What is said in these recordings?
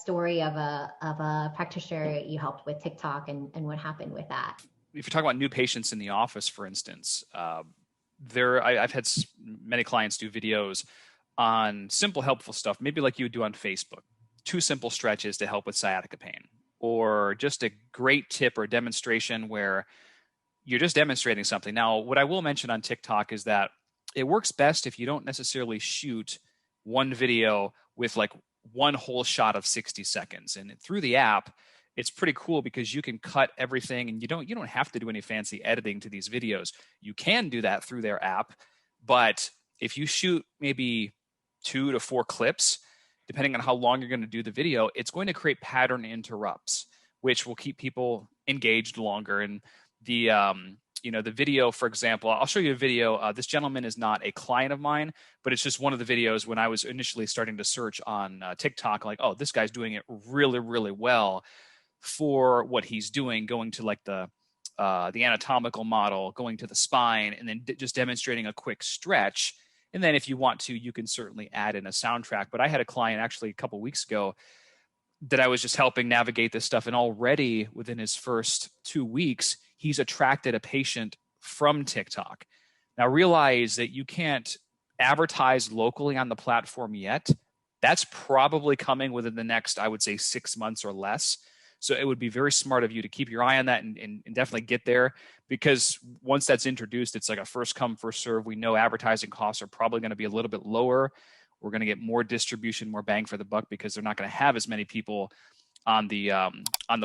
story of a practitioner you helped with TikTok and what happened with that. If you're talking about new patients in the office, for instance, I've had many clients do videos on simple, helpful stuff, maybe like you would do on Facebook, 2 simple stretches to help with sciatica pain, or just a great tip or demonstration where you're just demonstrating something. Now, what I will mention on TikTok is that it works best if you don't necessarily shoot one video with like one whole shot of 60 seconds. And through the app, it's pretty cool because you can cut everything and you don't have to do any fancy editing to these videos. You can do that through their app, but if you shoot maybe 2 to 4 clips, depending on how long you're going to do the video, it's going to create pattern interrupts, which will keep people engaged longer. And the the video, for example, I'll show you a video. This gentleman is not a client of mine, but it's just one of the videos when I was initially starting to search on TikTok, like, oh, this guy's doing it really, really well for what he's doing, going to like the anatomical model, going to the spine, and then just demonstrating a quick stretch. And then if you want to, you can certainly add in a soundtrack. But I had a client actually a couple of weeks ago that I was just helping navigate this stuff. And already within his first 2 weeks, he's attracted a patient from TikTok. Now realize that you can't advertise locally on the platform yet. That's probably coming within the next, I would say, 6 months or less. So it would be very smart of you to keep your eye on that and definitely get there, because once that's introduced, it's like a first come, first serve. We know advertising costs are probably going to be a little bit lower. We're going to get more distribution, more bang for the buck, because they're not going to have as many people on the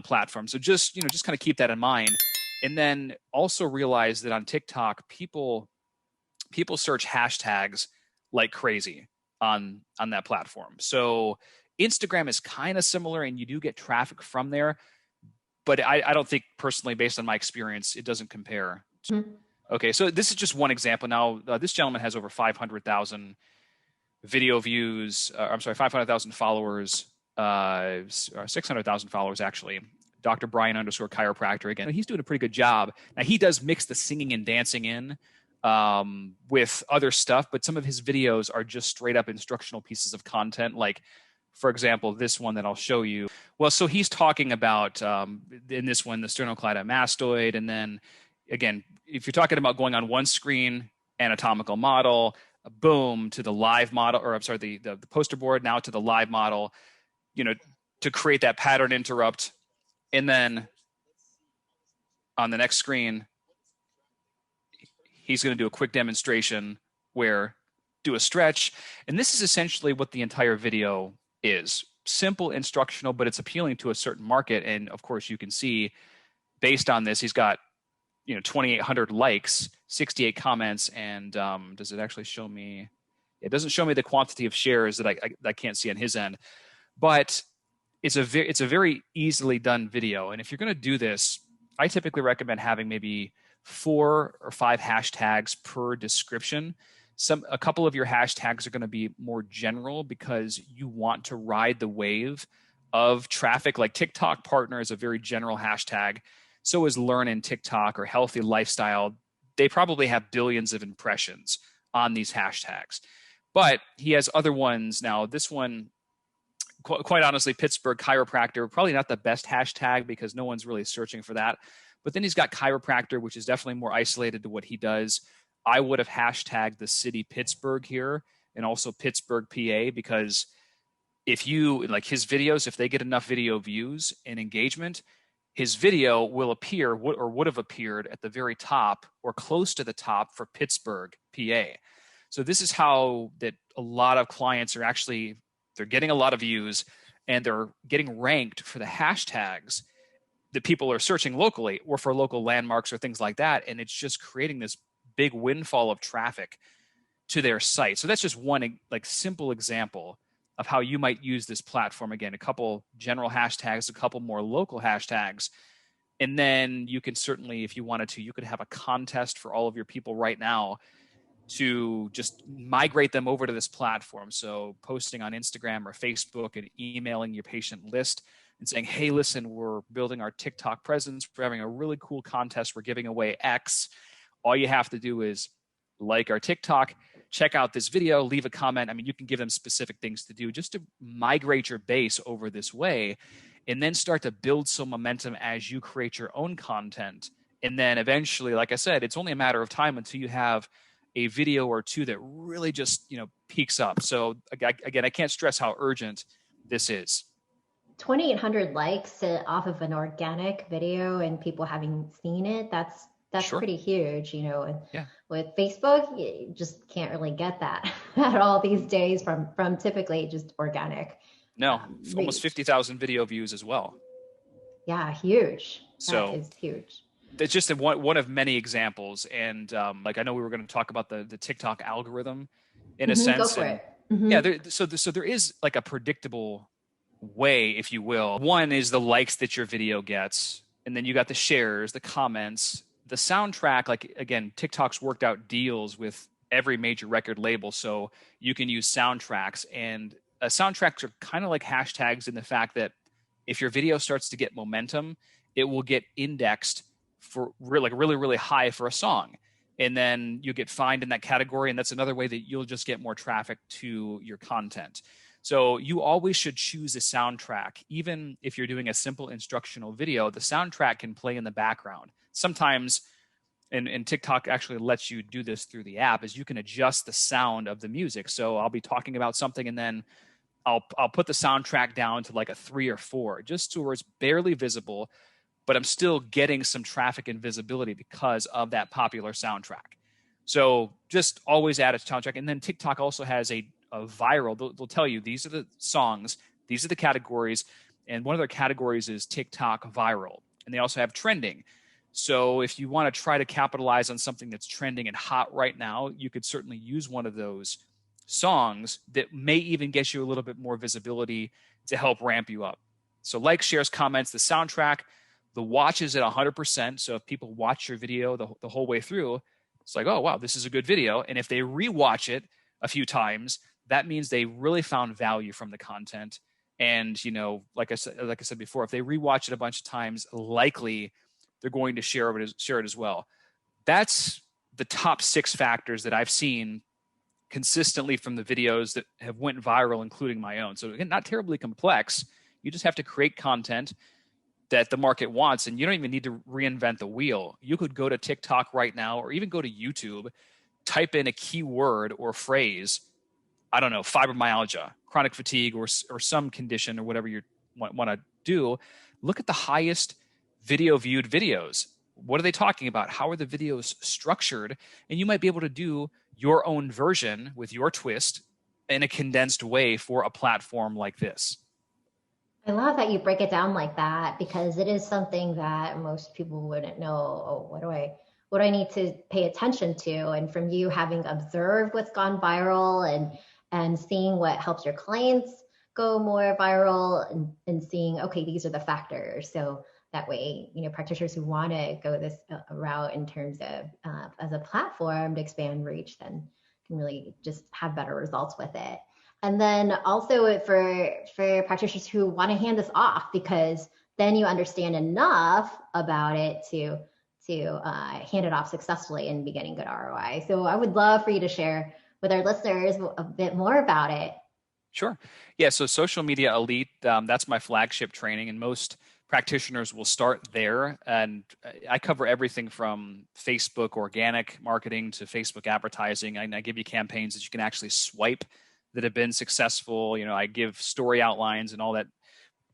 platform. So just kind of keep that in mind. And then also realize that on TikTok, people search hashtags like crazy on that platform. So Instagram is kind of similar, and you do get traffic from there, but I don't think personally, based on my experience, it doesn't compare. Mm-hmm. Okay, so this is just one example. Now, this gentleman has over 500,000 video views. 500,000 followers, 600,000 followers actually. Dr. Brian _ chiropractor. Again, he's doing a pretty good job. Now, he does mix the singing and dancing in with other stuff, but some of his videos are just straight up instructional pieces of content. Like, for example, this one that I'll show you. Well, so he's talking about, in this one, the sternocleidomastoid. And then, again, if you're talking about going on one screen, anatomical model, boom, to the live model, or I'm sorry, the poster board, now to the live model, to create that pattern interrupt. And then on the next screen, he's going to do a quick demonstration where do a stretch. And this is essentially what the entire video is. Simple, instructional, but it's appealing to a certain market. And of course, you can see based on this, he's got 2,800 likes, 68 comments, and does it actually show me? It doesn't show me the quantity of shares that I can't see on his end, but it's a very easily done video. And if you're going to do this, I typically recommend having maybe 4 or 5 hashtags per description. A couple of your hashtags are going to be more general because you want to ride the wave of traffic. Like TikTok partner is a very general hashtag. So is learn in TikTok or healthy lifestyle. They probably have billions of impressions on these hashtags. But he has other ones. Now, this one, quite honestly, Pittsburgh chiropractor, probably not the best hashtag because no one's really searching for that. But then he's got chiropractor, which is definitely more isolated to what he does. I would have hashtagged the city Pittsburgh here and also Pittsburgh, PA, because if you like his videos, if they get enough video views and engagement, his video will appear or would have appeared at the very top or close to the top for Pittsburgh, PA. So this is how that a lot of clients are actually, they're getting a lot of views and they're getting ranked for the hashtags that people are searching locally or for local landmarks or things like that. And it's just creating this big windfall of traffic to their site. So that's just one like simple example of how you might use this platform. Again, a couple general hashtags, a couple more local hashtags. And then you can certainly, if you wanted to, you could have a contest for all of your people right now to just migrate them over to this platform. So posting on Instagram or Facebook and emailing your patient list and saying, hey, listen, we're building our TikTok presence. We're having a really cool contest. We're giving away X. All you have to do is like our TikTok, check out this video, leave a comment. I mean, you can give them specific things to do just to migrate your base over this way, and then start to build some momentum as you create your own content. And then eventually, like I said, it's only a matter of time until you have a video or two that really just, peaks up. So again, I can't stress how urgent this is. 2,800 likes off of an organic video and people having seen it, that's Sure. pretty huge, And Yeah. with Facebook, you just can't really get that at all these days from typically just organic. No, almost Reach. 50,000 video views as well. Yeah, huge. That So is huge. it's just one of many examples. And like, I know we were going to talk about the TikTok algorithm in a Go sense. for And it. Mm-hmm. yeah, so there is like a predictable way, if you will. One is the likes that your video gets, and then you got the shares, the comments, the soundtrack. Like, again, TikTok's worked out deals with every major record label, so you can use soundtracks. And soundtracks are kind of like hashtags in the fact that if your video starts to get momentum, it will get indexed for really, really, really high for a song. And then you get fined in that category. And that's another way that you'll just get more traffic to your content. So you always should choose a soundtrack. Even if you're doing a simple instructional video, the soundtrack can play in the background. Sometimes, and TikTok actually lets you do this through the app, is you can adjust the sound of the music. So I'll be talking about something and then I'll put the soundtrack down to like a 3 or 4, just so where it's barely visible, but I'm still getting some traffic and visibility because of that popular soundtrack. So just always add a soundtrack. And then TikTok also has a viral. They'll tell you these are the songs, these are the categories, and one of their categories is TikTok viral. And they also have trending. So if you want to try to capitalize on something that's trending and hot right now, you could certainly use one of those songs that may even get you a little bit more visibility to help ramp you up. So like, shares, comments, the soundtrack, the watch is at 100%. So if people watch your video the whole way through, it's like, oh, wow, this is a good video. And if they rewatch it a few times, that means they really found value from the content. And, like I said before, if they rewatch it a bunch of times, likely they're going to share it as well. That's the top 6 factors that I've seen consistently from the videos that have went viral, including my own. So again, not terribly complex. You just have to create content that the market wants, and you don't even need to reinvent the wheel. You could go to TikTok right now, or even go to YouTube, type in a keyword or phrase, I don't know, fibromyalgia, chronic fatigue, or some condition, or whatever you want to do. Look at the highest video viewed videos. What are they talking about? How are the videos structured? And you might be able to do your own version with your twist in a condensed way for a platform like this. I love that you break it down like that, because it is something that most people wouldn't know. Oh, what do I need to pay attention to? And from you having observed what's gone viral and seeing what helps your clients go more viral, and seeing, okay, these are the factors. So that way, practitioners who want to go this route in terms of as a platform to expand reach, then can really just have better results with it. And then also for practitioners who want to hand this off, because then you understand enough about it to hand it off successfully and be getting good ROI. So I would love for you to share with our listeners a bit more about it. Sure. Yeah. So Social Media Elite, that's my flagship training, and most practitioners will start there. And I cover everything from Facebook organic marketing to Facebook advertising. I give you campaigns that you can actually swipe that have been successful. I give story outlines and all that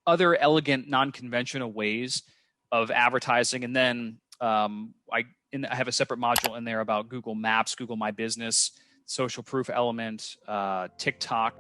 other elegant, non-conventional ways of advertising. And then I have a separate module in there about Google Maps, Google My Business, social proof element, TikTok.